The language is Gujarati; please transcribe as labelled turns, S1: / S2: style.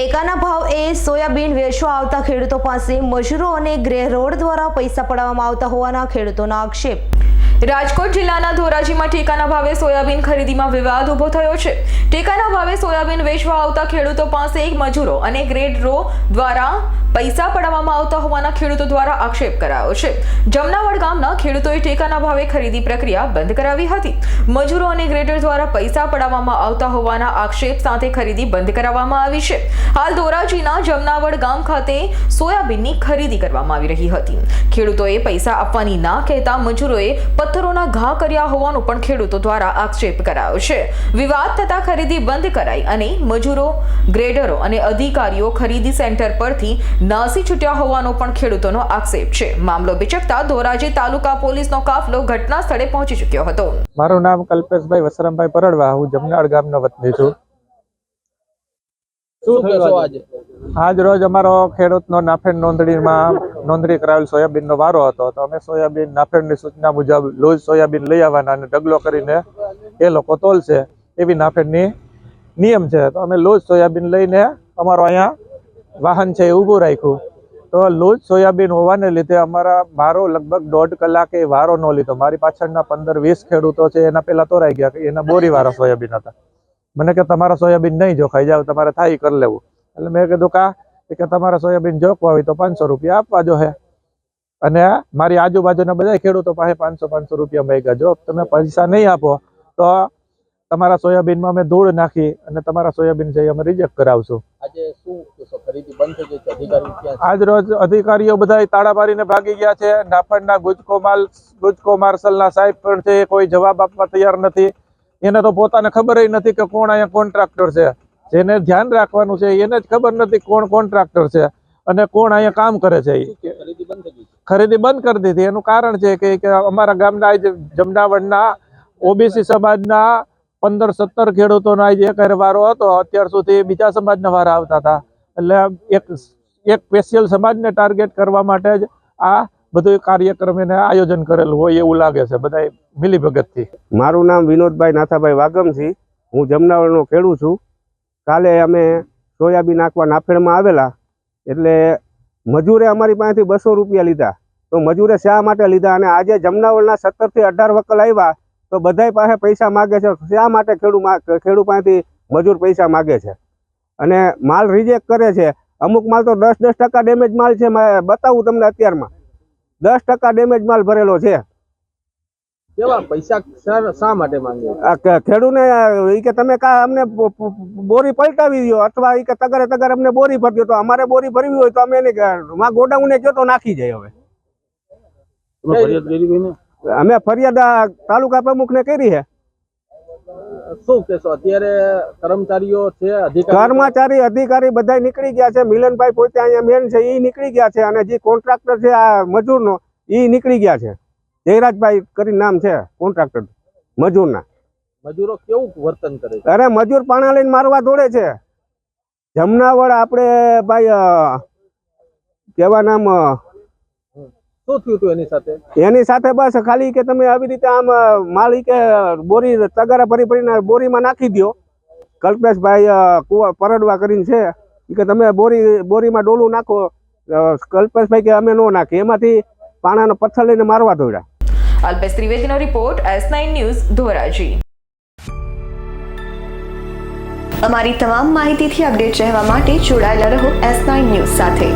S1: ટેકાના ભાવ એ સોયાબીન વેચવા આવતા ખેડૂતો પાસે મજૂરો અને ગ્રે રોડ દ્વારા પૈસા પડાવવામાં આવતા હોવાના ખેડૂતોના આક્ષેપ। રાજકોટ જિલ્લાના ધોરાજીમાં ટેકાના ભાવે સોયાબીન ખરીદીમાં વિવાદ ઉભો થયો છે। ટેકાના ભાવે સોયાબીન વેચવા આવતા ખેડૂતો પાસે મજૂરો અને ગ્રેડ રો દ્વારા પૈસા પડાવવામાં આવતા હોવાના ખેડૂતો દ્વારા આક્ષેપ કરાયો છે। જમનાવડ ગામના ખેડૂતોએ ટેકાના ભાવે ખરીદી પ્રક્રિયા બંધ કરાવી હતી। મજૂરો અને ગ્રેડર દ્વારા પૈસા પડાવવામાં આવતા હોવાના આક્ષેપ સાથે ખરીદી બંધ કરાવવામાં આવી છે। હાલ ધોરાજીના જમનાવડ ગામ ખાતે સોયાબીનની ખરીદી કરવામાં આવી રહી હતી। ખેડૂતોએ પૈસા આપવાની ના કહેતા મજૂરોએ પથ્થરોના ઘા કર્યા હોવાનો પણ ખેડૂતો દ્વારા આક્ષેપ કરાયો છે। વિવાદ થતા ખરીદી બંધ કરાઈ અને મજૂરો, ગ્રેડરો અને અધિકારીઓ ખરીદી સેન્ટર પરથી નાસી છૂટ્યા હોવાનો પણ ખેડૂતોનો આક્ષેપ છે। મામલો વિચકતા ધોરાજી તાલુકા પોલીસનો કાફલો ઘટના સ્થળે પહોંચી ચૂક્યો હતો।
S2: મારું નામ કલ્પેશભાઈ વસરામભાઈ પરડવા, હું જમનાવડ ગામનો વતની છું। આજ રોજ અમારો ખેડૂતનો નાફેડ નોંધણીમાં નોંધણી કરાવેલ સોયાબીનનો વારો હતો, તો અમે સોયાબીન નાફેડની સૂચના મુજબ લૂઝ સોયાબીન લઈ આવવાના અને ઢગલો કરીને એ લોકો તોલશે એવી નાફેડની નિયમ છે। તો અમે લૂઝ સોયાબીન લઈને અમારો અહીંયા વાહન છે એ ઊભું રાખ્યું। તો લૂઝ સોયાબીન હોવાને લીધે મારો લગભગ 1.5 કલાકે વારો ન લીધો। મારી પાછળના 15-20 ખેડૂતો છે એના પહેલા તોરાઈ ગયા કે એના બોરીવાળા સોયાબીન હતા। મને કે તમારા સોયાબીન નહીં જોખાઈ જાવ, તમારે થાય કરી લેવું। એટલે મેં કીધું કે તમારા સોયાબીન જોખવા હોય તો 500 રૂપિયા આપવા જો હે। અને મારી આજુબાજુના બધા ખેડૂતો પાસે 500 રૂપિયા માંગ્યા। જો તમે પૈસા નહીં આપો તો તમારા સોયાબીનમાં અમે ધૂળ નાખી અને તમારા સોયાબીન છે અમે રિજેક્ટ કરાવશું।
S3: આજે શું ખરીદી બંધ થઈ ગઈ છે? અધિકારી
S2: આજ રોજ અધિકારીઓ બધા તાળા મારીને ભાગી ગયા છે। નાફેડના ગુજકો માર્શલના સાહેબ પણ છે, કોઈ જવાબ આપવા તૈયાર નથી। એને તો પોતાને ખબર નથી કે કોણ અહીંયા કોન્ટ્રાક્ટર છે। જેને ધ્યાન રાખવાનું છે એને જ ખબર નથી કોણ કોન્ટ્રાક્ટર છે અને કોણ અહીંયા કામ કરે છે। ખરીદી બંધ કરી દીધી। એનું કારણ છે કે અમારા ગામના જમનાવડના ઓબીસી સમાજના 15-17 ખેડૂતોનો આજે એક વારો હતો। અત્યાર સુધી બીજા સમાજના વારા આવતા હતા। એટલે એક સ્પેશિયલ સમાજને ટાર્ગેટ કરવા માટે જ આ બધું કાર્યક્રમ એને આયોજન કરેલું હોય એવું લાગે છે, બધા મિલીભગતથી।
S4: મારું નામ વિનોદભાઈ નાથાભાઈ વાગમસિંહ, હું જમનાવડનો ખેડૂત છું। કાલે અમે સોયાબીન નાખવા નાફેડમાં આવેલા, એટલે મજૂરે અમારી પાસેથી 200 રૂપિયા લીધા। તો મજૂરે શા માટે લીધા? અને આજે જમનાવડના 17 થી 18 વકલ આવ્યા તો બધાય પાસે પૈસા માગે છે। શા માટે ખેડૂત પાસેથી મજૂર પૈસા માગે છે અને માલ રિજેક્ટ કરે છે? અમુક માલ તો 10% ડેમેજ માલ છે। બતાવું તમને, અત્યારમાં 10% ડેમેજ માલ ભરેલો છે।
S3: કેવા પૈસા શા માટે માંગે?
S4: ખેડૂતને કે તમે અમને બોરી પલટાવી દો, અથવા કે તગરે અમને બોરી ભરી દો। તો અમારે બોરી ભરવી હોય તો અમે એને ગોડાઉને કહો તો નાખી જાય। હવે અમે ફરિયાદ તાલુકા પ્રમુખને કરી છે।
S3: શું કેશો? અત્યારે કર્મચારીઓ છે,
S4: અધિકારી બધા નીકળી ગયા છે। મિલનભાઈ પોતે અહીંયા મેન છે, એ નીકળી ગયા છે, અને જે કોન્ટ્રાક્ટર છે આ મજૂરનો એ નીકળી ગયા છે। જયરાજભાઈ કરીને નામ છે કોન્ટ્રાક્ટર મજૂરના।
S3: મજૂરો કેવું વર્તન કરે છે?
S4: અરે મજૂર પાણા લઈને મારવા દોડે છે। જમનાવડ આપણે ભાઈ કેવા નામ
S3: શું થયું હતું
S4: એની સાથે? બસ ખાલી કે તમે આવી રીતે આમ માલ કે બોરી તગારા ભરીને બોરીમાં નાખી દો। કલ્પેશભાઈ પરડવા કરીને છે કે તમે બોરીમાં ડોલું નાખો। કલ્પેશભાઈ કે અમે નો નાખીએ। એમાંથી પાણાનો પથ્થર લઈને મારવા દોડ્યા।
S1: અલ્પેશ ત્રિવેદીનો રિપોર્ટ, S9 ન્યૂઝ, ધોરાજી। અમારી તમામ માહિતીથી અપડેટ રહેવા માટે જોડાયેલા રહો S9 ન્યૂઝ સાથે।